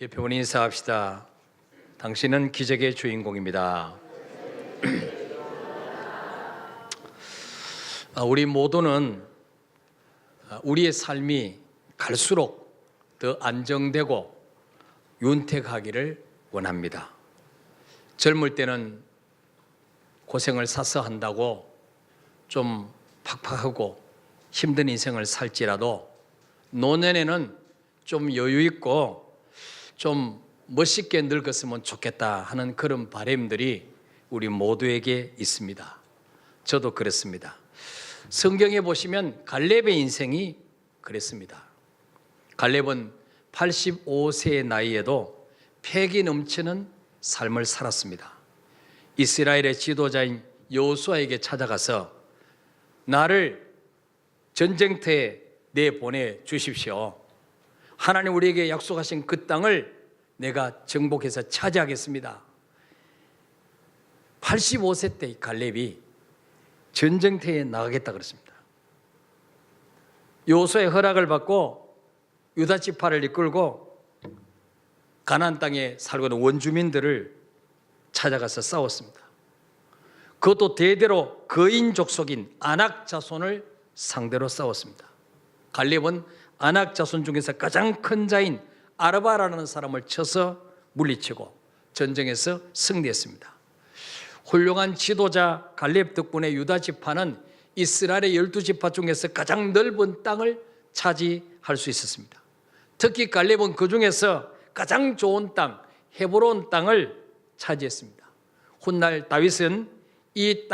옆에 분이 인사합시다. 당신은 기적의 주인공입니다. 우리 모두는 우리의 삶이 갈수록 더 안정되고 윤택하기를 원합니다. 젊을 때는 고생을 사서 한다고 좀 팍팍하고 힘든 인생을 살지라도 노년에는 좀 여유 있고 좀 멋있게 늙었으면 좋겠다 하는 그런 바람들이 우리 모두에게 있습니다. 저도 그렇습니다. 성경에 보시면 갈렙의 인생이 그랬습니다. 갈렙은 85세의 나이에도 패기 넘치는 삶을 살았습니다. 이스라엘의 지도자인 여호수아에게 찾아가서 나를 전쟁터에 내보내 주십시오. 하나님 우리에게 약속하신 그 땅을 내가 정복해서 차지하겠습니다. 85세 때 갈렙이 전쟁터에 나가겠다 그랬습니다. 여호수아의 허락을 받고 유다 지파를 이끌고 가나안 땅에 살고 있는 원주민들을 찾아가서 싸웠습니다. 그것도 대대로 거인 족속인 아낙 자손을 상대로 싸웠습니다. 갈렙은 아낙 자손 중에서 가장 큰 자인 아르바라는 사람을 쳐서 물리치고 전쟁에서 승리했습니다. 훌륭한 지도자 갈렙 덕분에 유다 지파는 이스라엘의 12지파 중에서 가장 넓은 땅을 차지할 수 있었습니다. 특히 갈렙은 그 중에서 가장 좋은 땅 헤브론 땅을 차지했습니다. 훗날 다윗은 이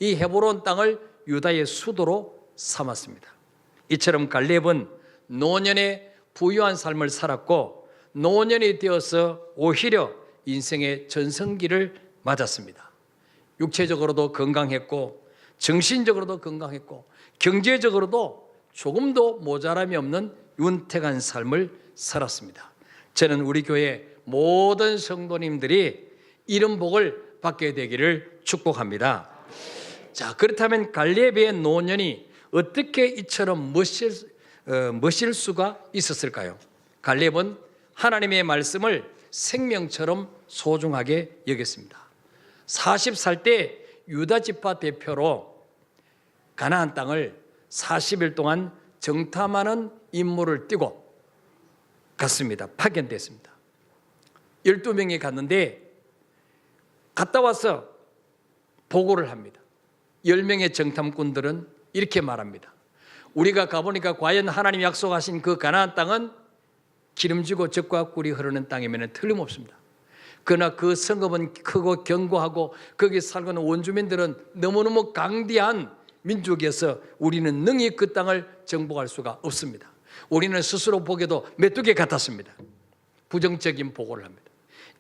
헤브론 땅을 유다의 수도로 삼았습니다. 이처럼 갈렙은 노년에 부유한 삶을 살았고 노년이 되어서 오히려 인생의 전성기를 맞았습니다. 육체적으로도 건강했고 정신적으로도 건강했고 경제적으로도 조금도 모자람이 없는 윤택한 삶을 살았습니다. 저는 우리 교회 모든 성도님들이 이런 복을 받게 되기를 축복합니다. 자, 그렇다면 갈렙의 노년이 어떻게 이처럼 멋질 수가 있었을까요? 갈렙은 하나님의 말씀을 생명처럼 소중하게 여겼습니다. 40살 때 유다 지파 대표로 가나안 땅을 40일 동안 정탐하는 임무를 띠고 갔습니다. 파견됐습니다. 12명이 갔는데 갔다 와서 보고를 합니다. 10명의 정탐꾼들은 이렇게 말합니다. 우리가 가보니까 과연 하나님이 약속하신 그 가나안 땅은 기름지고 젖과 꿀이 흐르는 땅이면 틀림없습니다. 그러나 그 성읍은 크고 견고하고 거기 살고 있는 원주민들은 너무너무 강대한 민족이어서 우리는 능히 그 땅을 정복할 수가 없습니다. 우리는 스스로 보기에도 메뚜기 같았습니다. 부정적인 보고를 합니다.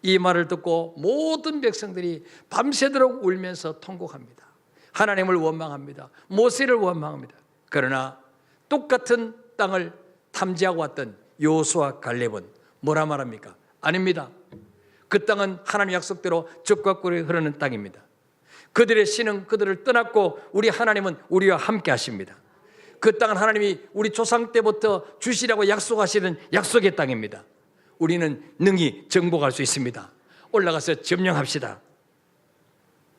이 말을 듣고 모든 백성들이 밤새도록 울면서 통곡합니다. 하나님을 원망합니다. 모세를 원망합니다. 그러나 똑같은 땅을 탐지하고 왔던 여호수아 갈렙은 뭐라 말합니까? 아닙니다. 그 땅은 하나님 약속대로 젖과 꿀이 흐르는 땅입니다. 그들의 신은 그들을 떠났고 우리 하나님은 우리와 함께 하십니다. 그 땅은 하나님이 우리 조상 때부터 주시라고 약속하시는 약속의 땅입니다. 우리는 능히 정복할 수 있습니다. 올라가서 점령합시다.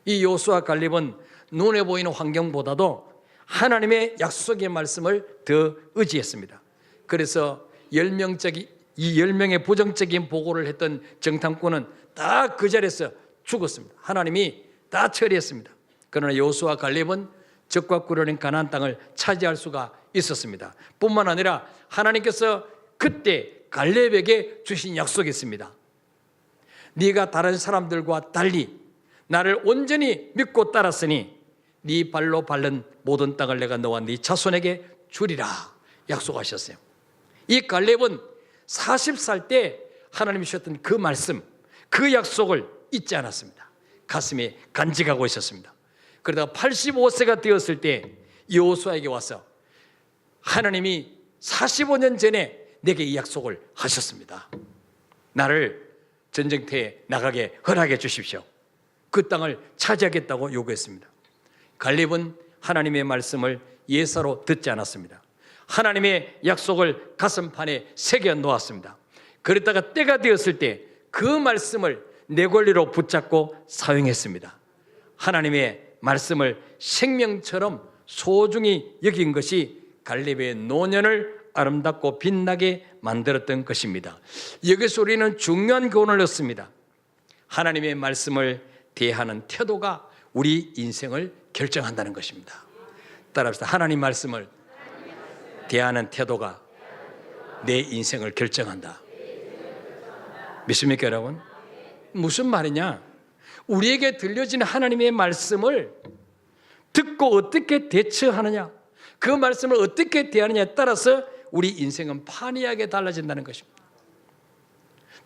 이 여호수아 갈렙은 눈에 보이는 환경보다도 하나님의 약속의 말씀을 더 의지했습니다. 그래서 10명의 부정적인 보고를 했던 정탐꾼은 다 그 자리에서 죽었습니다. 하나님이 다 처리했습니다. 그러나 여호수아 갈렙은 젖과 꿀이 흐르는 가나안 땅을 차지할 수가 있었습니다. 뿐만 아니라 하나님께서 그때 갈렙에게 주신 약속이 있습니다. 네가 다른 사람들과 달리 나를 온전히 믿고 따랐으니 네 발로 밟는 모든 땅을 내가 너와 네 자손에게 주리라 약속하셨어요. 이 갈렙은 40살 때 하나님이 주셨던 그 말씀, 그 약속을 잊지 않았습니다. 가슴에 간직하고 있었습니다. 그러다가 85세가 되었을 때 여호수아에게 와서 하나님이 45년 전에 내게 이 약속을 하셨습니다. 나를 전쟁터에 나가게 허락해 주십시오. 그 땅을 차지하겠다고 요구했습니다. 갈렙은 하나님의 말씀을 예사로 듣지 않았습니다. 하나님의 약속을 가슴판에 새겨 놓았습니다. 그랬다가 때가 되었을 때 그 말씀을 내 권리로 붙잡고 사용했습니다. 하나님의 말씀을 생명처럼 소중히 여긴 것이 갈렙의 노년을 아름답고 빛나게 만들었던 것입니다. 여기서 우리는 중요한 교훈을 얻습니다. 하나님의 말씀을 대하는 태도가 우리 인생을 결정한다는 것입니다. 따라합시다. 하나님 말씀을 대하는 태도가 내 인생을 결정한다. 믿습니까, 여러분? 무슨 말이냐? 우리에게 들려지는 하나님의 말씀을 듣고 어떻게 대처하느냐, 그 말씀을 어떻게 대하느냐에 따라서 우리 인생은 판이하게 달라진다는 것입니다.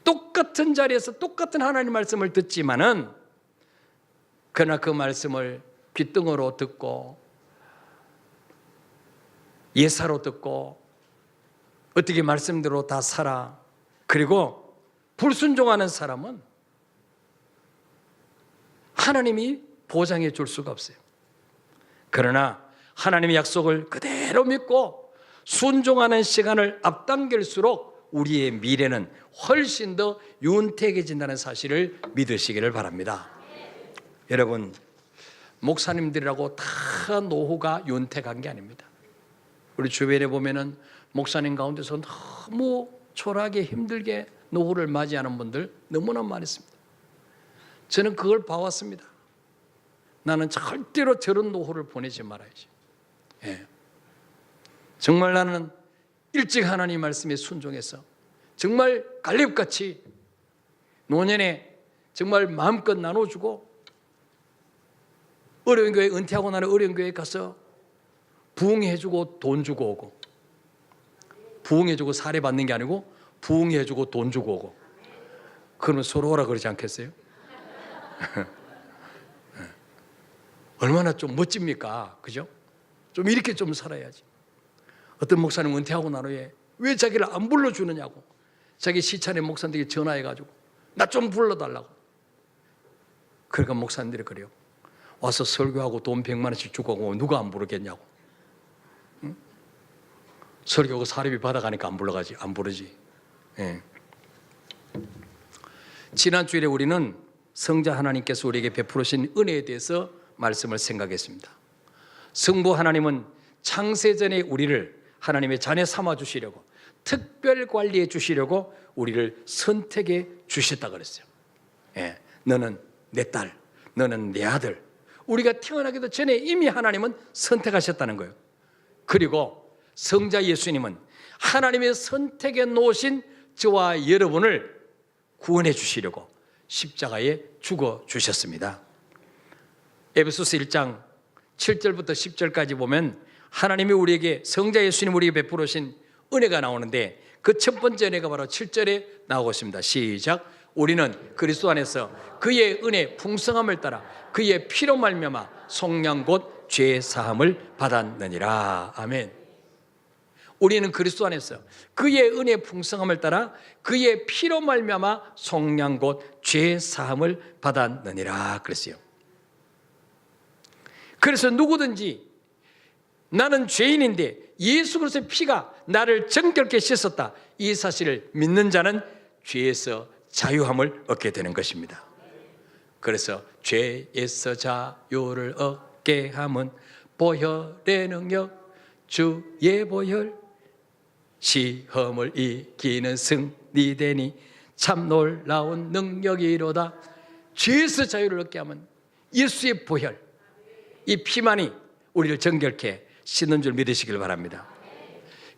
똑같은 자리에서 똑같은 하나님 말씀을 듣지만은 그러나 그 말씀을 귓등으로 듣고 예사로 듣고 어떻게 말씀대로 다 살아, 그리고 불순종하는 사람은 하나님이 보장해 줄 수가 없어요. 그러나 하나님의 약속을 그대로 믿고 순종하는 시간을 앞당길수록 우리의 미래는 훨씬 더 윤택해진다는 사실을 믿으시기를 바랍니다. 여러분, 목사님들이라고 다 노후가 윤택한 게 아닙니다. 우리 주변에 보면은 목사님 가운데서 너무 초라하게 힘들게 노후를 맞이하는 분들 너무나 많습니다. 저는 그걸 봐왔습니다. 나는 절대로 저런 노후를 보내지 말아야지. 정말 나는 일찍 하나님 말씀에 순종해서 정말 갈렙같이 노년에 정말 마음껏 나눠주고 어려운 교회 은퇴하고 나는 어려운 교회에 가서 부흥해주고 돈 주고 오고, 부흥해주고 사례 받는 게 아니고 부흥해주고 돈 주고 오고, 그러면 서로 오라 그러지 않겠어요? 얼마나 좀 멋집니까? 그죠? 좀 이렇게 좀 살아야지. 어떤 목사님 은퇴하고 난 후에 왜 자기를 안 불러주느냐고 자기 시찬의 목사님들에게 전화해가지고 나 좀 불러달라고. 그러니까 목사님들이 그래요. 와서 설교하고 돈 100만 원씩 주고 오고 누가 안 부르겠냐고. 응? 설교하고 사례비 받아가니까 안 불러가지, 안 부르지. 예. 지난 주일에 우리는 성자 하나님께서 우리에게 베푸신 은혜에 대해서 말씀을 생각했습니다. 성부 하나님은 창세전에 우리를 하나님의 자녀 삼아 주시려고, 특별 관리해 주시려고 우리를 선택해 주셨다 그랬어요. 예. 너는 내 딸, 너는 내 아들. 우리가 태어나기도 전에 이미 하나님은 선택하셨다는 거예요. 그리고 성자 예수님은 하나님의 선택해 놓으신 저와 여러분을 구원해 주시려고 십자가에 죽어 주셨습니다. 에베소서 1장 7절부터 10절까지 보면 하나님이 우리에게, 성자 예수님 우리에게 베풀으신 은혜가 나오는데 그 첫 번째 은혜가 바로 7절에 나오고 있습니다. 시작. 우리는 그리스도 안에서 그의 은혜 풍성함을 따라 그의 피로 말미암아 속량 곧 죄 사함을 받았느니라. 아멘. 우리는 그리스도 안에서 그의 은혜 풍성함을 따라 그의 피로 말미암아 속량 곧 죄 사함을 받았느니라 그랬어요. 그래서 누구든지 나는 죄인인데 예수 그리스도의 피가 나를 정결케 씻었다, 이 사실을 믿는 자는 죄에서 자유함을 얻게 되는 것입니다. 그래서 죄에서 자유를 얻게 함은 보혈의 능력, 주의 보혈, 시험을 이기는 승리되니 참 놀라운 능력이로다. 죄에서 자유를 얻게 하면 예수의 보혈, 이 피만이 우리를 정결케 씻는 줄 믿으시길 바랍니다.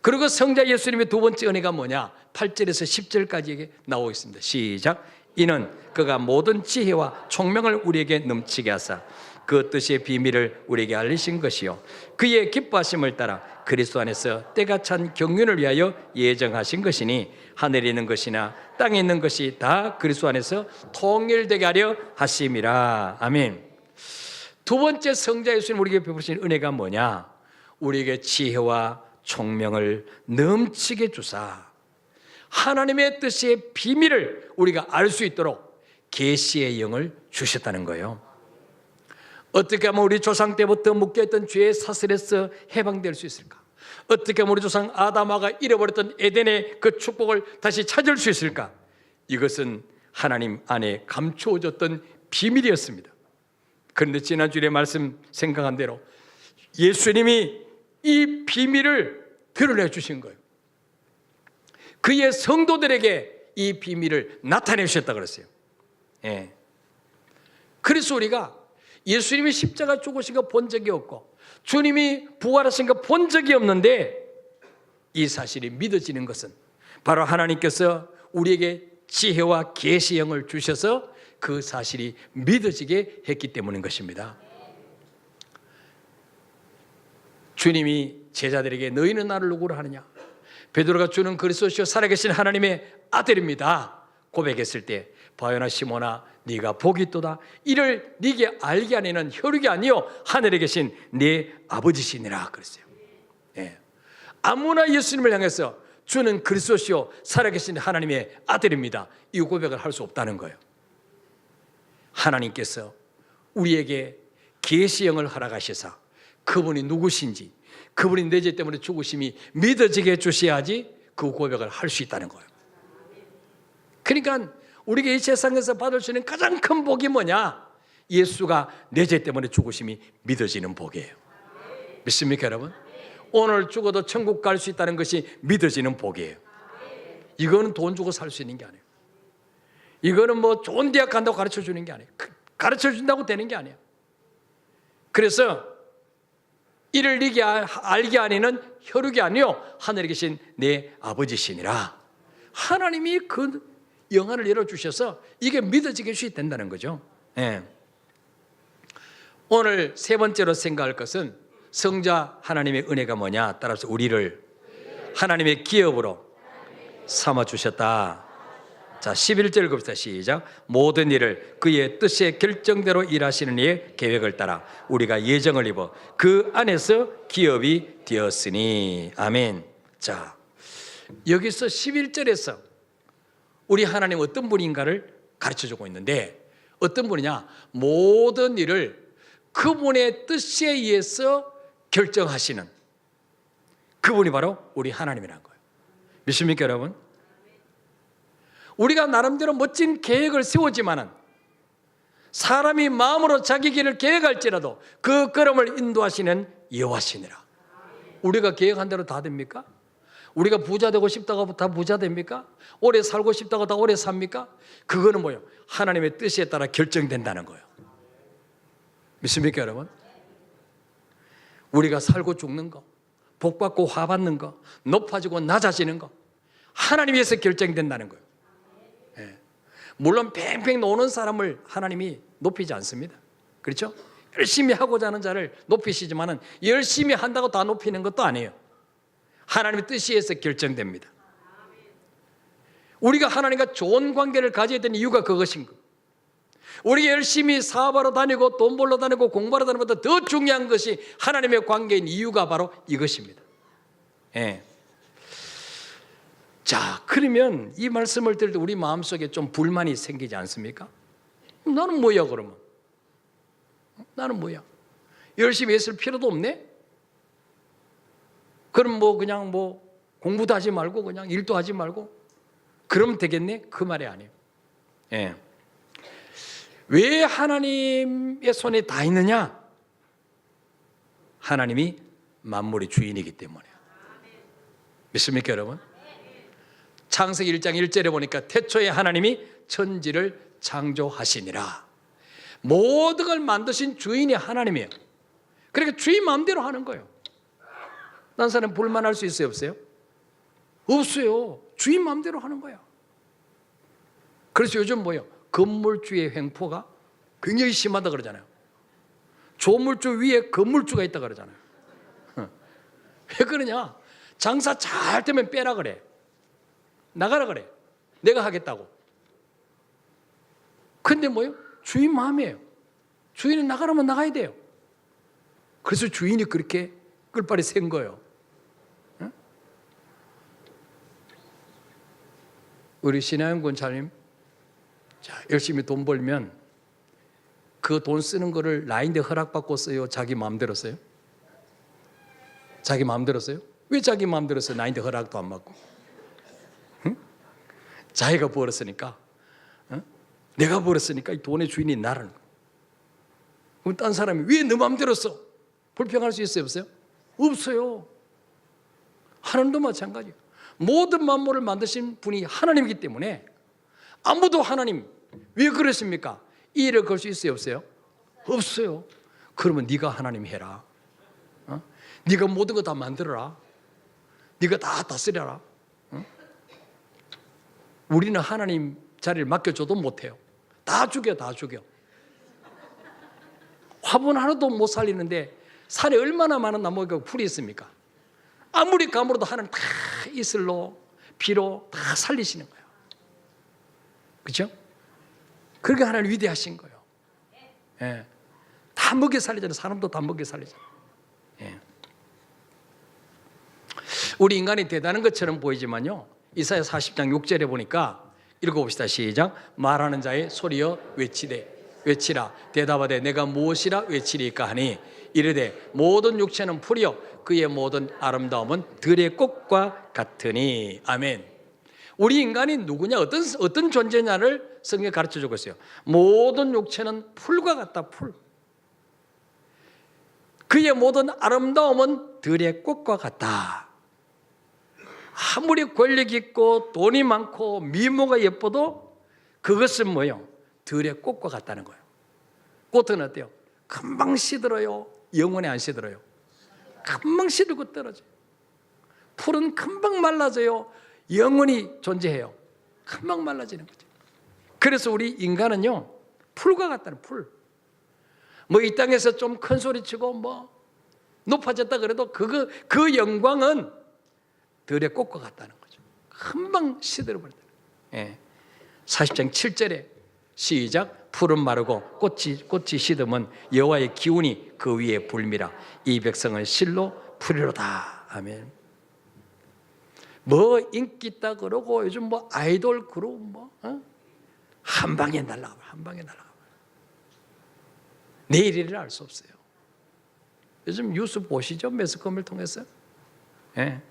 그리고 성자 예수님의 두 번째 은혜가 뭐냐? 8절에서 10절까지 나오고 있습니다. 시작. 이는 그가 모든 지혜와 총명을 우리에게 넘치게 하사 그 뜻의 비밀을 우리에게 알리신 것이요 그의 기뻐하심을 따라 그리스도 안에서 때가 찬 경륜을 위하여 예정하신 것이니 하늘에 있는 것이나 땅에 있는 것이 다 그리스도 안에서 통일되게 하려 하심이라. 아멘. 두 번째 성자 예수님 우리에게 베푸신 은혜가 뭐냐? 우리에게 지혜와 총명을 넘치게 주사 하나님의 뜻의 비밀을 우리가 알 수 있도록 계시의 영을 주셨다는 거예요. 어떻게 하면 우리 조상 때부터 묶여있던 죄의 사슬에서 해방될 수 있을까? 어떻게 우리 조상 아담아가 잃어버렸던 에덴의 그 축복을 다시 찾을 수 있을까? 이것은 하나님 안에 감추어졌던 비밀이었습니다. 그런데 지난주에 말씀 생각한 대로 예수님이 이 비밀을 드러내 주신 거예요. 그의 성도들에게 이 비밀을 나타내 주셨다 그랬어요. 예. 그래서 우리가 예수님이 십자가 죽으신 거 본 적이 없고 주님이 부활하신 거 본 적이 없는데 이 사실이 믿어지는 것은 바로 하나님께서 우리에게 지혜와 계시형을 주셔서 그 사실이 믿어지게 했기 때문인 것입니다. 주님이 제자들에게 너희는 나를 누구로 하느냐? 베드로가 주는 그리스도시요 살아계신 하나님의 아들입니다 고백했을 때 바요나 시몬아 네가 복이 있도다. 이를 네게 알게 하는 혈육이 아니요 하늘에 계신 네 아버지시니라 그랬어요. 예. 아무나 예수님을 향해서 주는 그리스도시요 살아계신 하나님의 아들입니다 이 고백을 할 수 없다는 거예요. 하나님께서 우리에게 계시형을 허락하셔서 그분이 누구신지, 그분이 내 죄 때문에 죽으심이 믿어지게 해주셔야지 그 고백을 할 수 있다는 거예요. 그러니까 우리가 이 세상에서 받을 수 있는 가장 큰 복이 뭐냐? 예수가 내 죄 때문에 죽으심이 믿어지는 복이에요. 믿습니까 여러분? 오늘 죽어도 천국 갈 수 있다는 것이 믿어지는 복이에요. 이거는 돈 주고 살 수 있는 게 아니에요. 이거는 뭐 좋은 대학 간다고 가르쳐 주는 게 아니에요. 가르쳐 준다고 되는 게 아니에요. 그래서 이를 네게 알게 하는 혈육이 아니요 하늘에 계신 내 아버지시니라. 하나님이 그 영안을 열어주셔서 이게 믿어지게 해주셔야 된다는 거죠. 예. 오늘 세 번째로 생각할 것은 성자 하나님의 은혜가 뭐냐? 따라서 우리를 하나님의 기업으로 삼아주셨다. 자, 11절 봅시다. 시작. 모든 일을 그의 뜻의 결정대로 일하시는 이의 계획을 따라 우리가 예정을 입어 그 안에서 기업이 되었으니. 아멘. 자, 여기서 11절에서 우리 하나님 어떤 분인가를 가르쳐주고 있는데 어떤 분이냐? 모든 일을 그분의 뜻에 의해서 결정하시는 그분이 바로 우리 하나님이라는 거예요. 믿습니까 여러분? 우리가 나름대로 멋진 계획을 세우지만은 사람이 마음으로 자기 길을 계획할지라도 그 걸음을 인도하시는 여호와시니라. 우리가 계획한 대로 다 됩니까? 우리가 부자 되고 싶다고 다 부자 됩니까? 오래 살고 싶다고 다 오래 삽니까? 그거는 뭐예요? 하나님의 뜻에 따라 결정된다는 거예요. 믿습니까 여러분? 우리가 살고 죽는 거, 복 받고 화 받는 거, 높아지고 낮아지는 거 하나님 위해서 결정된다는 거예요. 예. 물론 팽팽 노는 사람을 하나님이 높이지 않습니다. 그렇죠? 열심히 하고자 하는 자를 높이시지만은 열심히 한다고 다 높이는 것도 아니에요. 하나님의 뜻에 의해서 결정됩니다. 우리가 하나님과 좋은 관계를 가져야 되는 이유가 그것인 거. 우리가 열심히 사업하러 다니고 돈 벌러 다니고 공부하러 다니는 것보다 더 중요한 것이 하나님의 관계인 이유가 바로 이것입니다. 예. 자, 그러면 이 말씀을 들을 때 우리 마음속에 좀 불만이 생기지 않습니까? 나는 뭐야 그러면? 나는 뭐야? 열심히 했을 필요도 없네? 그럼 뭐 그냥 뭐 공부도 하지 말고 그냥 일도 하지 말고 그러면 되겠네? 그 말이 아니에요. 예. 왜 하나님의 손에 다 있느냐? 하나님이 만물의 주인이기 때문에. 믿습니까 여러분? 창세기 1장 1절에 보니까 태초에 하나님이 천지를 창조하시니라. 모든 걸 만드신 주인이 하나님이에요. 그러니까 주인 마음대로 하는 거예요. 딴 사람 불만할 수 있어요 없어요? 없어요. 주인 마음대로 하는 거야. 그래서 요즘 뭐예요? 건물주의 횡포가 굉장히 심하다 그러잖아요. 조물주 위에 건물주가 있다 그러잖아요. 왜 그러냐? 장사 잘 되면 빼라 그래. 나가라 그래. 내가 하겠다고. 근데 뭐예요? 주인 마음이에요. 주인이 나가라면 나가야 돼요. 그래서 주인이 그렇게 끌발이 센 거예요. 응? 우리 신하영 권사님, 자, 열심히 돈 벌면 그 돈 쓰는 거를 라인대 허락받고 써요? 자기 마음대로 써요? 자기 마음대로 써요? 왜 자기 마음대로 써? 나한테 허락도 안 받고. 응? 자기가 벌었으니까, 내가 벌었으니까 이 돈의 주인이 나라는 거야. 그럼 딴 사람이 왜 너 마음대로 써? 불평할 수 있어요, 없어요? 없어요. 하나님도 마찬가지예요. 모든 만물을 만드신 분이 하나님이기 때문에 아무도 하나님 왜 그러십니까? 이 일을 걸 수 있어요, 없어요? 없어요. 그러면 네가 하나님 해라. 네가 모든 거 다 만들어라. 네가 다 다스려라. 우리는 하나님 자리를 맡겨줘도 못해요. 다 죽여, 다 죽여. 화분 하나도 못 살리는데 산에 얼마나 많은 나무가 풀이 있습니까? 아무리 가물어도 하나님 다 이슬로 비로 다 살리시는 거예요. 그렇죠? 그러니까 하나님 위대하신 거예요. 예. 다 먹여 살리잖아요. 사람도 다 먹여 살리잖아요. 예. 우리 인간이 대단한 것처럼 보이지만요, 이사야 40장 6절에 보니까 읽어봅시다. 시작. 말하는 자의 소리여 외치라. 대답하되 내가 무엇이라 외치리까 하니 이르되 모든 육체는 풀이요 그의 모든 아름다움은 들의 꽃과 같으니. 아멘. 우리 인간이 누구냐, 어떤 존재냐를 성경에 가르쳐주고 있어요. 모든 육체는 풀과 같다. 풀. 그의 모든 아름다움은 들의 꽃과 같다. 아무리 권력 있고 돈이 많고 미모가 예뻐도 그것은 뭐예요? 들의 꽃과 같다는 거예요. 꽃은 어때요? 금방 시들어요? 영원히 안 시들어요? 금방 시들고 떨어져요. 풀은 금방 말라져요? 영원히 존재해요? 금방 말라지는 거죠. 그래서 우리 인간은요, 풀과 같다는 풀. 뭐 이 땅에서 좀 큰 소리 치고 뭐 높아졌다 그래도 그 영광은 들의 꽃과 같다는 거죠. 금방 시들어버린다. 예. 40장 7절에 시작. 풀은 마르고 꽃이 시듬은 여호와의 기운이 그 위에 불미라. 이 백성은 실로 풀이로다. 아멘. 뭐 인기 있다 그러고 요즘 뭐 아이돌 그룹 뭐 한 방에 날아가. 내일 일을 알 수 없어요. 요즘 뉴스 보시죠? 매스컴을 통해서. 예.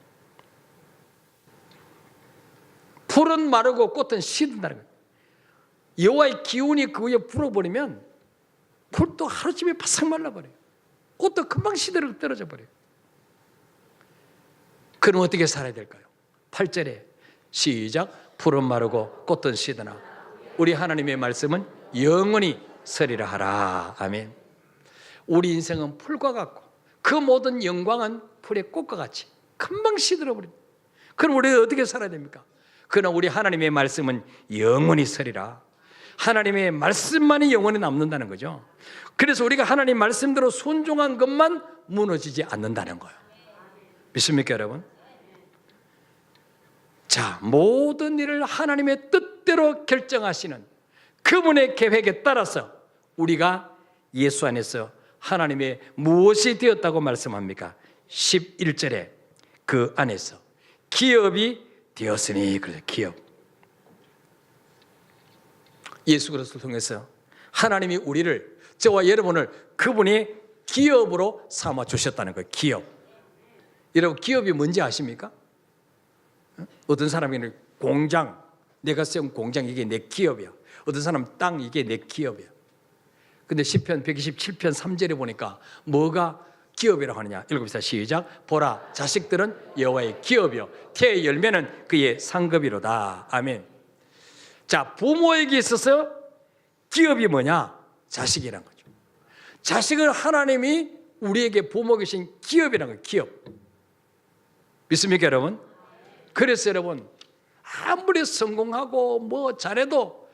풀은 마르고 꽃은 시든다는 거예요. 여호와의 기운이 그 위에 불어버리면 풀도 하루쯤에 바싹 말라버려요. 꽃도 금방 시들어 떨어져 버려요. 그럼 어떻게 살아야 될까요? 8절에 시작. 풀은 마르고 꽃은 시드나 우리 하나님의 말씀은 영원히 서리라 하라. 아멘. 우리 인생은 풀과 같고 그 모든 영광은 풀의 꽃과 같이 금방 시들어 버립니다. 그럼 우리가 어떻게 살아야 됩니까? 그러나 우리 하나님의 말씀은 영원히 서리라. 하나님의 말씀만이 영원히 남는다는 거죠. 그래서 우리가 하나님 말씀대로 순종한 것만 무너지지 않는다는 거예요. 믿습니까, 여러분? 자, 모든 일을 하나님의 뜻대로 결정하시는 그분의 계획에 따라서 우리가 예수 안에서 하나님의 무엇이 되었다고 말씀합니까? 11절에 그 안에서 기업이 되었으니. 그래서 기업. 예수 그리스도를 통해서 하나님이 우리를, 저와 여러분을 그분이 기업으로 삼아 주셨다는 거예요. 기업. 여러분, 기업이 뭔지 아십니까? 어떤 사람이 공장, 내가 세운 공장 이게 내 기업이야. 어떤 사람은 땅 이게 내 기업이야. 근데 시편 127편 3절에 보니까 뭐가 기업이라고 하느냐. 읽어봅시다. 시작. 보라, 자식들은 여호와의 기업이요 태의 열매는 그의 상급이로다. 아멘. 자, 부모에게 있어서 기업이 뭐냐? 자식이란 거죠. 자식을 하나님이 우리에게 부모가 계신 기업이란 거예요. 기업. 믿습니까, 여러분? 그래서 여러분, 아무리 성공하고 뭐 잘해도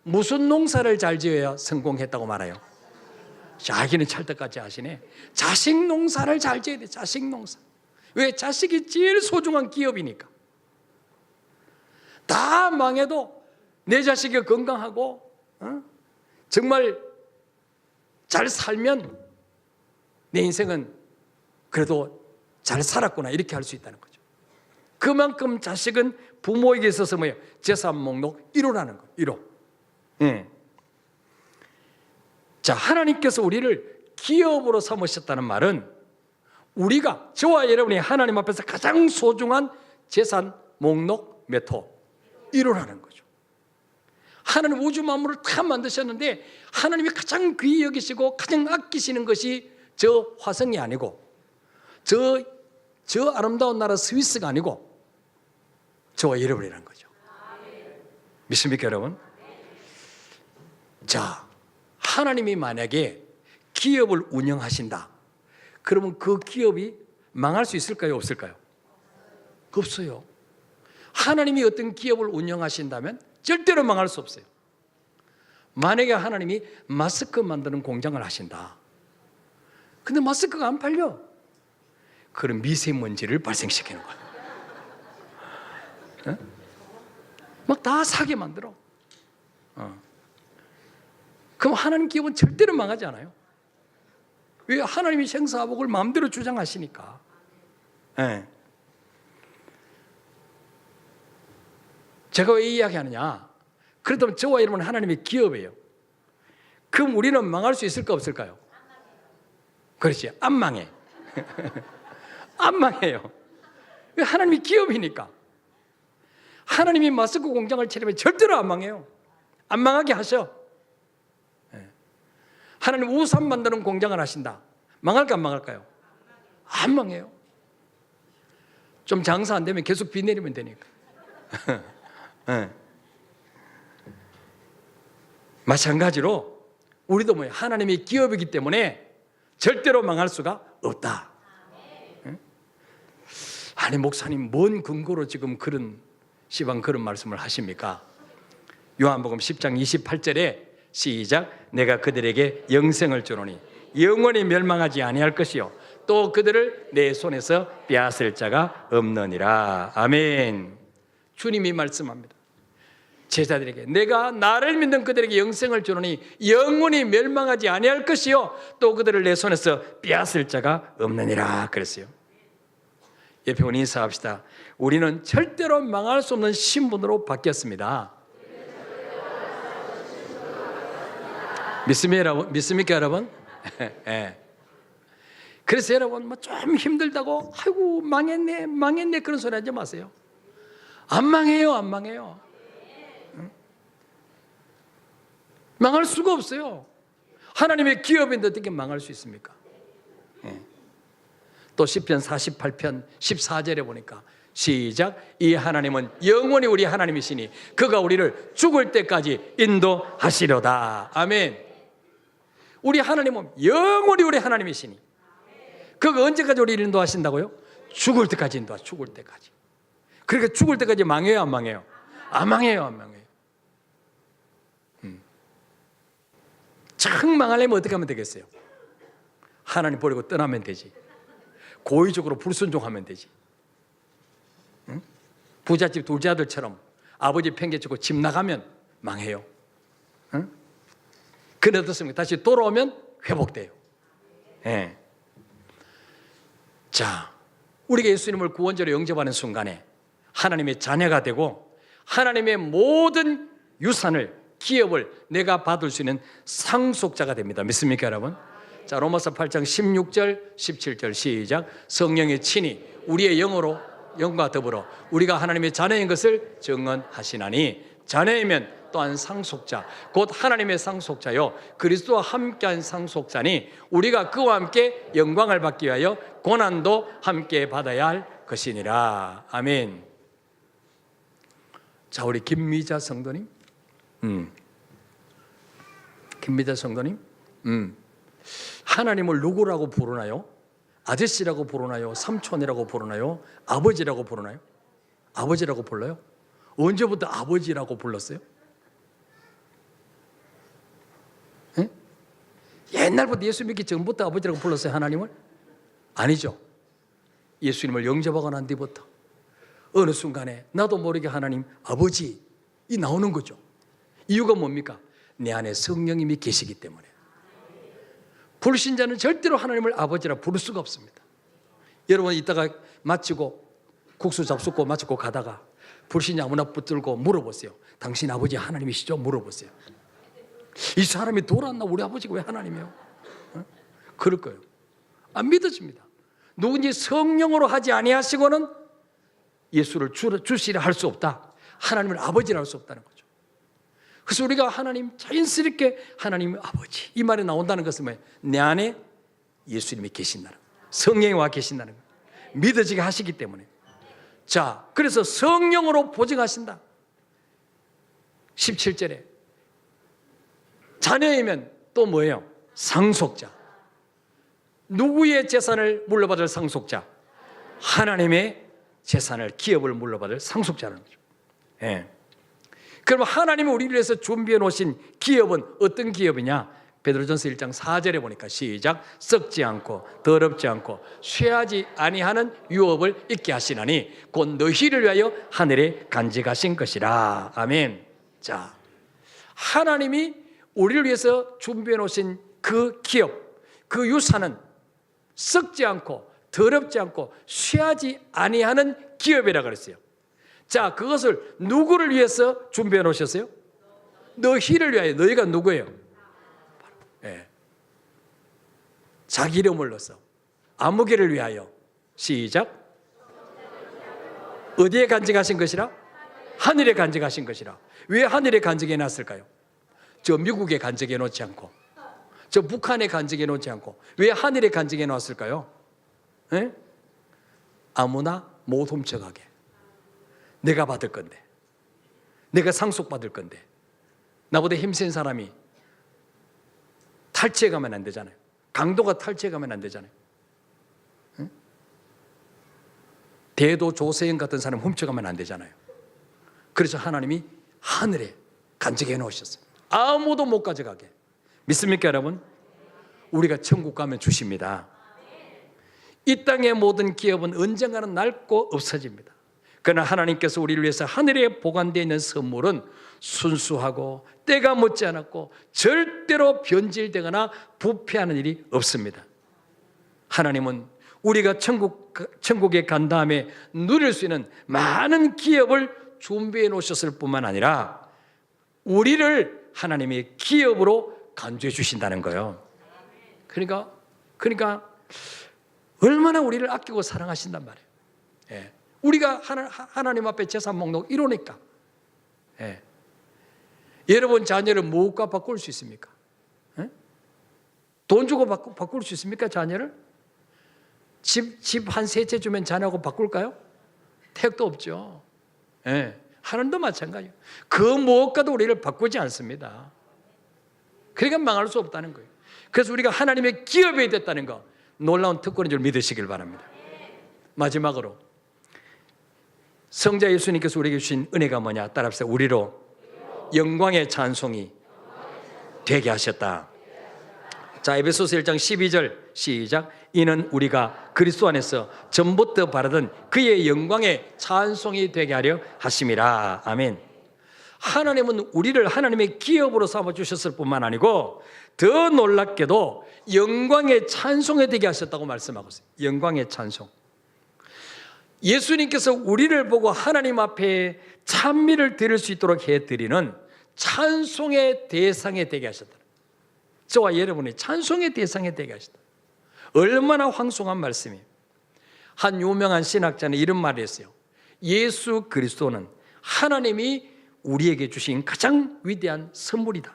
무슨 농사를 잘 지어야 성공했다고 말해요? 자기는 찰떡같이 하시네. 자식 농사를 잘 지어야 돼. 자식 농사. 왜? 자식이 제일 소중한 기업이니까. 다 망해도 내 자식이 건강하고 정말 잘 살면 내 인생은 그래도 잘 살았구나 이렇게 할 수 있다는 거죠. 그만큼 자식은 부모에게 있어서 뭐예요? 재산 목록 1호라는 거예요. 1호. 자, 하나님께서 우리를 기업으로 삼으셨다는 말은 우리가, 저와 여러분이 하나님 앞에서 가장 소중한 재산 목록 몇 호? 1호라는 거죠. 하나님 우주 만물을 다 만드셨는데 하나님이 가장 귀히 여기시고 가장 아끼시는 것이 저 화성이 아니고 저 아름다운 나라 스위스가 아니고 저와 여러분이라는 거죠. 믿습니까, 여러분? 자, 하나님이 만약에 기업을 운영하신다, 그러면 그 기업이 망할 수 있을까요, 없을까요? 없어요. 하나님이 어떤 기업을 운영하신다면 절대로 망할 수 없어요. 만약에 하나님이 마스크 만드는 공장을 하신다, 근데 마스크가 안 팔려, 그럼 미세먼지를 발생시키는 거예요. 막 다 사게 만들어. 그럼 하나님 기업은 절대로 망하지 않아요. 왜? 하나님이 생사화복을 마음대로 주장하시니까. 제가 왜 이 이야기하느냐? 그렇다면 저와 여러분은 하나님의 기업이에요. 그럼 우리는 망할 수 있을까, 없을까요? 그렇지, 안 망해. 안 망해요. 왜? 하나님이 기업이니까. 하나님이 마스크 공장을 차리면 절대로 안 망해요. 안 망하게 하셔. 하나님 우산 만드는 공장을 하신다, 망할까 안 망할까요? 안 망해요. 좀 장사 안 되면 계속 비 내리면 되니까. 마찬가지로 우리도 뭐예요? 하나님의 기업이기 때문에 절대로 망할 수가 없다. 아니, 목사님 뭔 근거로 지금 그런 말씀을 하십니까? 요한복음 10장 28절에 시작, 내가 그들에게 영생을 주노니 영원히 멸망하지 아니할 것이요 또 그들을 내 손에서 빼앗을 자가 없느니라. 아멘. 주님이 말씀합니다. 제자들에게 내가 나를 믿는 그들에게 영생을 주노니 영원히 멸망하지 아니할 것이요 또 그들을 내 손에서 빼앗을 자가 없느니라 그랬어요. 옆에 분 인사합시다. 우리는 절대로 망할 수 없는 신분으로 바뀌었습니다. 믿습니까, 여러분? 네. 그래서 여러분 좀 힘들다고 아이고 망했네 그런 소리 하지 마세요. 안 망해요. 망할 수가 없어요. 하나님의 기업인데 어떻게 망할 수 있습니까? 또 시편 48편 14절에 보니까 시작, 이 하나님은 영원히 우리 하나님이시니 그가 우리를 죽을 때까지 인도하시려다. 아멘. 우리 하나님은 영원히 우리 하나님이시니 그가 언제까지 우리를 인도하신다고요? 죽을 때까지 인도하시. 죽을 때까지. 그러니까 죽을 때까지 망해요, 안 망해요? 안 망해요. 참 망하려면 어떻게 하면 되겠어요? 하나님 버리고 떠나면 되지. 고의적으로 불순종하면 되지. 부잣집 둘째 아들처럼 아버지 팽개치고 집 나가면 망해요. 그런데 어떻습니까? 다시 돌아오면 회복돼요. 네. 자, 우리가 예수님을 구원자로 영접하는 순간에 하나님의 자녀가 되고 하나님의 모든 유산을, 기업을 내가 받을 수 있는 상속자가 됩니다. 믿습니까, 여러분? 자, 로마서 8장 16절 17절 시작, 성령의 친히 우리의 영과 더불어 우리가 하나님의 자녀인 것을 증언하시나니 자녀이면 또한 상속자 곧 하나님의 상속자요 그리스도와 함께한 상속자니 우리가 그와 함께 영광을 받기 위하여 고난도 함께 받아야 할 것이니라. 아멘. 자, 우리 김미자 성도님, 김미자 성도님, 하나님을 누구라고 부르나요? 아저씨라고 부르나요? 삼촌이라고 부르나요? 아버지라고 부르나요? 아버지라고 불러요? 언제부터 아버지라고 불렀어요? 에? 옛날부터 예수 믿기 전부터 아버지라고 불렀어요, 하나님을? 아니죠. 예수님을 영접하고 난 뒤부터 어느 순간에 나도 모르게 하나님 아버지 이 나오는 거죠. 이유가 뭡니까? 내 안에 성령님이 계시기 때문에. 불신자는 절대로 하나님을 아버지라 부를 수가 없습니다. 여러분 이따가 마치고 국수 잡숫고 마치고 가다가 불신자 아무나 붙들고 물어보세요. 당신 아버지 하나님이시죠? 물어보세요. 이 사람이 돌았나? 우리 아버지가 왜 하나님이에요? 그럴 거예요. 안 믿어집니다. 누군지 성령으로 하지 아니하시고는 예수를 주시라 할 수 없다. 하나님을 아버지라 할 수 없다는 거죠. 그래서 우리가 하나님 자연스럽게 하나님 아버지 이 말이 나온다는 것은 뭐예요? 내 안에 예수님이 계신다는 거예요. 성령이 와 계신다는 거예요. 믿어지게 하시기 때문에. 자, 그래서 성령으로 보증하신다. 17절에 자녀이면 또 뭐예요? 상속자. 누구의 재산을 물려받을 상속자? 하나님의 재산을, 기업을 물려받을 상속자라는 거죠. 예. 그럼 하나님이 우리를 위해서 준비해 놓으신 기업은 어떤 기업이냐? 베드로전서 1장 4절에 보니까 시작. 썩지 않고 더럽지 않고 쇠하지 아니하는 유업을 있게 하시나니 곧 너희를 위하여 하늘에 간직하신 것이라. 아멘. 자, 하나님이 우리를 위해서 준비해 놓으신 그 기업, 그 유산은 썩지 않고 더럽지 않고 쇠하지 아니하는 기업이라 그랬어요. 자, 그것을 누구를 위해서 준비해 놓으셨어요? 너희를 위하여. 너희가 누구예요? 예. 자기 이름을 넣어서 아무개를 위하여. 시작. 어디에 간직하신 것이라? 하늘에 간직하신 것이라. 왜 하늘에 간직해 놨을까요? 저 미국에 간직해 놓지 않고, 저 북한에 간직해 놓지 않고 왜 하늘에 간직해 놨을까요? 예? 아무나 못 훔쳐가게. 내가 받을 건데, 내가 상속받을 건데, 나보다 힘센 사람이 탈취해 가면 안 되잖아요. 강도가 탈취해 가면 안 되잖아요. 응? 대도 조세영 같은 사람 훔쳐가면 안 되잖아요. 그래서 하나님이 하늘에 간직해 놓으셨어요. 아무도 못 가져가게. 믿습니까 여러분? 우리가 천국 가면 주십니다. 이 땅의 모든 기업은 언젠가는 낡고 없어집니다. 그러나 하나님께서 우리를 위해서 하늘에 보관되어 있는 선물은 순수하고 때가 묻지 않았고 절대로 변질되거나 부패하는 일이 없습니다. 하나님은 우리가 천국에 간 다음에 누릴 수 있는 많은 기업을 준비해 놓으셨을 뿐만 아니라 우리를 하나님의 기업으로 간주해 주신다는 거예요. 그러니까 얼마나 우리를 아끼고 사랑하신단 말이에요. 예. 우리가 하나님 앞에 재산 목록 이러니까. 예. 여러분 자녀를 무엇과 바꿀 수 있습니까? 예? 돈 주고 바꿀 수 있습니까? 자녀를? 집 한 세 채 주면 자녀하고 바꿀까요? 택도 없죠. 예. 하나님도 마찬가지예요. 그 무엇과도 우리를 바꾸지 않습니다. 그러니까 망할 수 없다는 거예요. 그래서 우리가 하나님의 기업이 됐다는 거, 놀라운 특권인 줄 믿으시길 바랍니다. 마지막으로 성자 예수님께서 우리에게 주신 은혜가 뭐냐? 따라합시다. 우리로 영광의 찬송이 되게 하셨다. 자, 에베소서 1장 12절 시작. 이는 우리가 그리스도 안에서 전부터 바라던 그의 영광의 찬송이 되게 하려 하심이라. 아멘. 하나님은 우리를 하나님의 기업으로 삼아주셨을 뿐만 아니고 더 놀랍게도 영광의 찬송이 되게 하셨다고 말씀하고 있어요. 영광의 찬송. 예수님께서 우리를 보고 하나님 앞에 찬미를 드릴 수 있도록 해드리는 찬송의 대상이 되게 하셨다. 저와 여러분이 찬송의 대상이 되게 하셨다. 얼마나 황송한 말씀이에요. 한 유명한 신학자는 이런 말을 했어요. 예수 그리스도는 하나님이 우리에게 주신 가장 위대한 선물이다.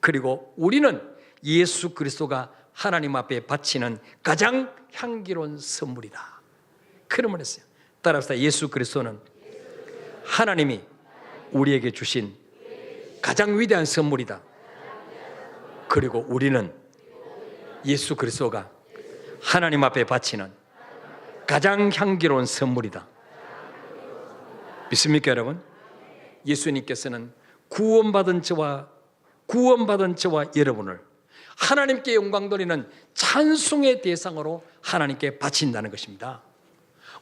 그리고 우리는 예수 그리스도가 하나님 앞에 바치는 가장 향기로운 선물이다. 그런 말을 했어요. 따라합시다. 예수 그리스도는 하나님이 우리에게 주신 가장 위대한 선물이다. 그리고 우리는 예수 그리스도가 하나님 앞에 바치는 가장 향기로운 선물이다. 믿습니까 여러분? 예수님께서는 구원받은 저와 여러분을 하나님께 영광 돌리는 찬송의 대상으로 하나님께 바친다는 것입니다.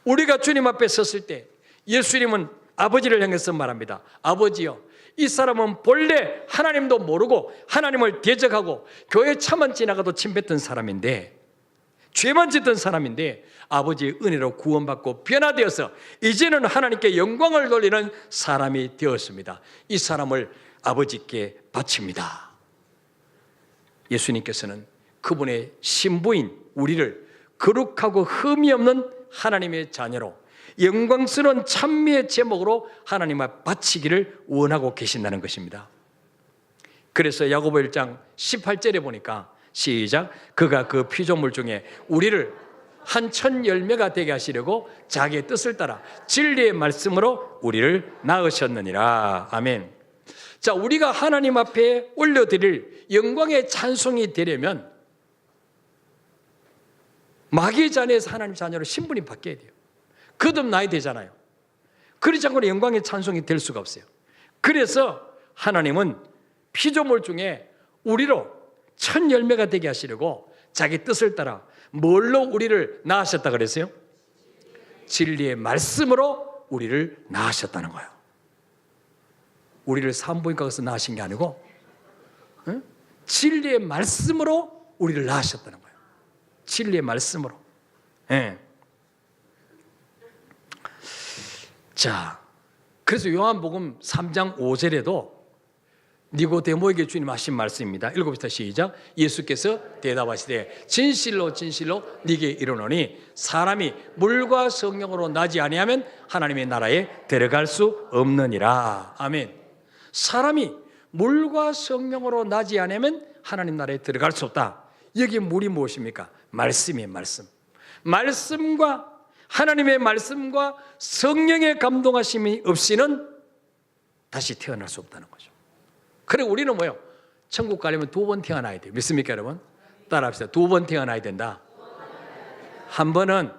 우리가 주님 앞에 섰을 때 예수님은 아버지를 향해서 말합니다. 아버지여, 이 사람은 본래 하나님도 모르고 하나님을 대적하고 교회 차만 지나가도 침뱉던 사람인데, 죄만 짓던 사람인데 아버지의 은혜로 구원받고 변화되어서 이제는 하나님께 영광을 돌리는 사람이 되었습니다. 이 사람을 아버지께 바칩니다. 예수님께서는 그분의 신부인 우리를 거룩하고 흠이 없는 하나님의 자녀로 영광스러운 찬미의 제목으로 하나님 앞에 바치기를 원하고 계신다는 것입니다. 그래서 야고보 1장 18절에 보니까 시작, 그가 그 피조물 중에 우리를 한 천 열매가 되게 하시려고 자기의 뜻을 따라 진리의 말씀으로 우리를 낳으셨느니라. 아멘. 자, 우리가 하나님 앞에 올려드릴 영광의 찬송이 되려면 마귀의 자녀에서 하나님 자녀로 신분이 바뀌어야 돼요. 거듭나야 되잖아요. 그렇지 않고는 영광의 찬송이 될 수가 없어요. 그래서 하나님은 피조물 중에 우리로 천 열매가 되게 하시려고 자기 뜻을 따라 뭘로 우리를 낳으셨다 그랬어요? 진리의 말씀으로 우리를 낳으셨다는 거예요. 우리를 산부인과 가서 낳으신 게 아니고 진리의 말씀으로 우리를 낳으셨다는 거예요. 진리의 말씀으로. 네. 자, 그래서 요한복음 3장 5절에도 니고데모에게 주님 하신 말씀입니다. 읽어봅시다. 시작. 예수께서 대답하시되 진실로 진실로 네게 이르노니 사람이 물과 성령으로 나지 아니하면 하나님의 나라에 들어갈 수 없느니라. 아멘. 사람이 물과 성령으로 나지 아니하면 하나님 나라에 들어갈 수 없다. 여기 물이 무엇입니까? 말씀이에요. 말씀. 말씀과 하나님의 말씀과 성령의 감동하심이 없이는 다시 태어날 수 없다는 거죠. 그래 우리는 뭐예요? 천국 가려면 두 번 태어나야 돼요. 믿습니까 여러분? 따라합시다. 두 번 태어나야 된다. 한 번은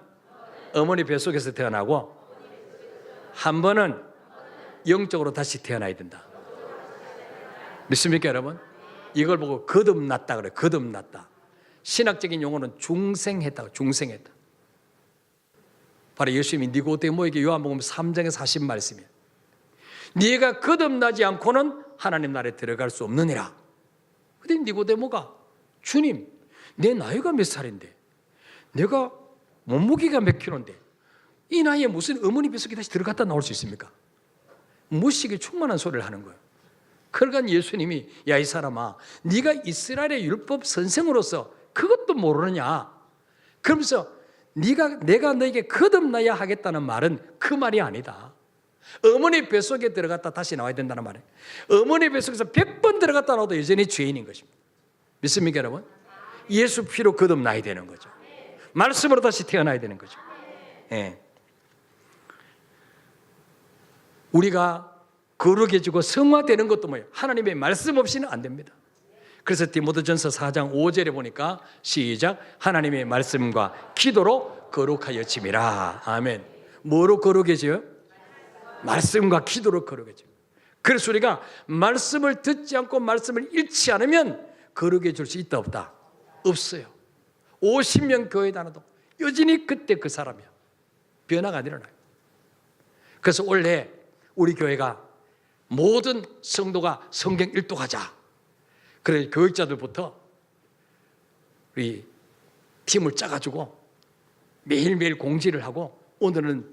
어머니 뱃속에서 태어나고 한 번은 영적으로 다시 태어나야 된다. 믿습니까 여러분? 이걸 보고 거듭났다 그래요. 거듭났다. 신학적인 용어는 중생했다. 중생했다. 바로 예수님이 니고데모에게 요한복음 3장에서 하신 말씀이에요. 네가 거듭나지 않고는 하나님 나라에 들어갈 수 없느니라. 그런데 니고데모가 주님, 내 나이가 몇 살인데 내가 몸무게가 몇 킬로인데 이 나이에 무슨 어머니 뱃속에 다시 들어갔다 나올 수 있습니까? 무식에 충만한 소리를 하는 거예요. 그러니까 예수님이 야 이 사람아, 네가 이스라엘의 율법 선생으로서 그것도 모르느냐. 그러면서 내가 너에게 거듭나야 하겠다는 말은 그 말이 아니다. 어머니 뱃속에 들어갔다 다시 나와야 된다는 말이에요. 어머니 뱃속에서 100번 들어갔다 나와도 여전히 죄인인 것입니다. 믿습니까 여러분? 예수 피로 거듭나야 되는 거죠. 말씀으로 다시 태어나야 되는 거죠. 네. 우리가 거룩해지고 성화되는 것도 뭐예요? 하나님의 말씀 없이는 안 됩니다. 그래서 디모데전서 4장 5절에 보니까 시작, 하나님의 말씀과 기도로 거룩하여짐이라. 아멘. 뭐로 거룩해져요? 말씀과 기도로 거룩해져요. 그래서 우리가 말씀을 듣지 않고 말씀을 잃지 않으면 거룩해질 수 있다 없다? 없어요. 50년 교회 다녀도 여전히 그때 그 사람이야. 변화가 안 일어나요. 그래서 원래 우리 교회가 모든 성도가 성경 일독하자. 그래서 교육자들부터 우리 팀을 짜가지고 매일매일 공지를 하고 오늘은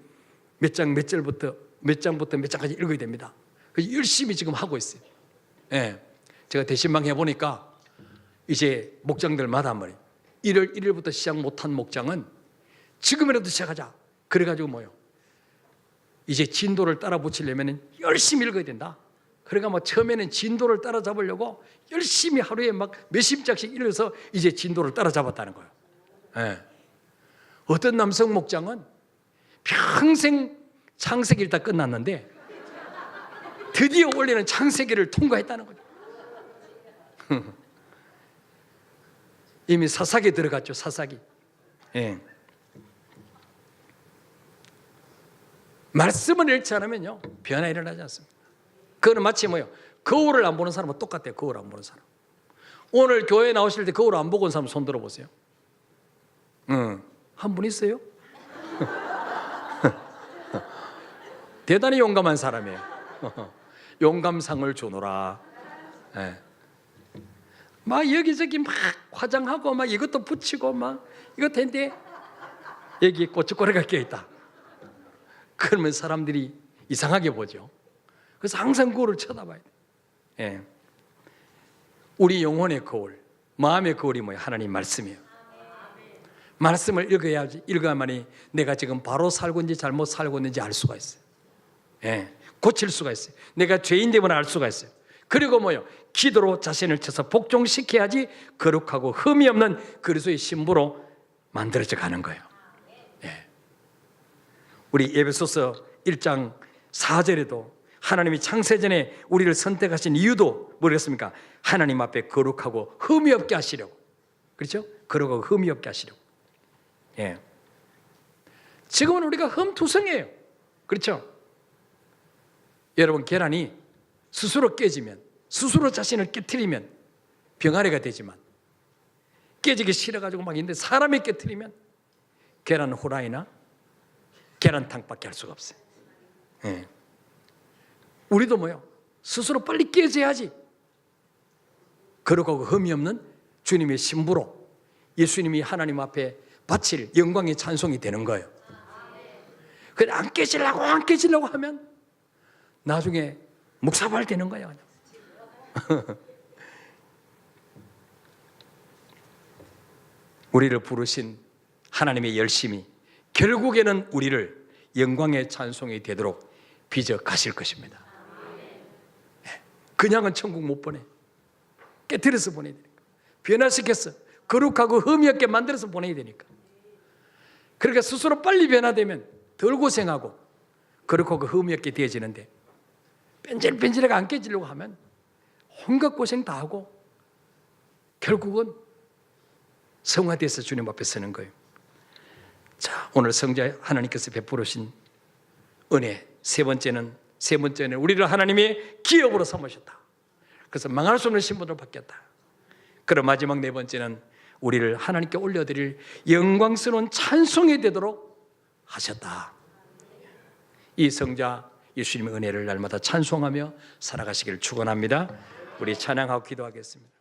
몇 장 몇 절부터 몇 장부터 몇 장까지 읽어야 됩니다. 그래서 열심히 지금 하고 있어요. 예. 제가 대신방 해보니까 이제 목장들마다 한 말이에요. 1월 1일부터 시작 못한 목장은 지금이라도 시작하자. 그래가지고 뭐요? 이제 진도를 따라 붙이려면 열심히 읽어야 된다. 그러니까 뭐 처음에는 진도를 따라잡으려고 열심히 하루에 막 몇십 장씩 읽어서 이제 진도를 따라잡았다는 거예요. 예. 어떤 남성 목장은 평생 창세기 읽다 끝났는데 드디어 올해는 창세기를 통과했다는 거죠. 이미 사사기에 들어갔죠. 사사기. 예. 말씀을 읽지 않으면요 변화 일어나지 않습니다. 그거는 마치 뭐예요? 거울을 안 보는 사람은 똑같아요. 거울 안 보는 사람. 오늘 교회 나오실 때 거울 안 보고 온 사람 손 들어보세요. 한 분 있어요? 대단히 용감한 사람이에요. 용감상을 주노라. 네. 막 여기저기 막 화장하고 막 이것도 붙이고 막 이거 텐데 여기 고춧가루가 껴있다. 그러면 사람들이 이상하게 보죠. 그래서 항상 거울을 쳐다봐야 돼. 예. 우리 영혼의 거울, 마음의 거울이 뭐예요? 하나님 말씀이에요. 말씀을 읽어야만이 내가 지금 바로 살고 있는지 잘못 살고 있는지 알 수가 있어요. 예, 고칠 수가 있어요. 내가 죄인됨을 알 수가 있어요. 그리고 기도로 자신을 쳐서 복종시켜야지 거룩하고 흠이 없는 그리스도의 신부로 만들어져 가는 거예요. 예. 우리 에베소서 1장 4절에도 하나님이 창세전에 우리를 선택하신 이유도 뭐겠습니까? 하나님 앞에 거룩하고 흠이 없게 하시려고. 그렇죠? 거룩하고 흠이 없게 하시려고. 예. 지금은 우리가 흠투성이에요. 그렇죠? 여러분, 계란이 스스로 깨지면, 스스로 자신을 깨트리면 병아리가 되지만, 깨지기 싫어가지고 막 있는데 사람이 깨트리면 계란 후라이나 계란탕밖에 할 수가 없어요. 예. 우리도 스스로 빨리 깨져야지 거룩하고 흠이 없는 주님의 신부로 예수님이 하나님 앞에 바칠 영광의 찬송이 되는 거예요. 근데 안 깨지려고 하면 나중에 묵사발 되는 거예요. 우리를 부르신 하나님의 열심이 결국에는 우리를 영광의 찬송이 되도록 빚어 가실 것입니다. 그냥은 천국 못 보내. 깨트려서 보내야 되니까. 변화시켜서 거룩하고 흠이 없게 만들어서 보내야 되니까. 그러니까 스스로 빨리 변화되면 덜 고생하고 거룩하고 흠이 없게 되어지는데, 뺀질뺀질하게 안 깨지려고 하면 온갖 고생 다 하고 결국은 성화돼서 주님 앞에 서는 거예요. 자, 오늘 성자 하나님께서 베풀으신 은혜, 세 번째는 우리를 하나님의 기업으로 삼으셨다. 그래서 망할 수 없는 신분으로 바뀌었다. 그럼 마지막 네 번째는 우리를 하나님께 올려드릴 영광스러운 찬송이 되도록 하셨다. 이 성자 예수님의 은혜를 날마다 찬송하며 살아가시기를 축원합니다. 우리 찬양하고 기도하겠습니다.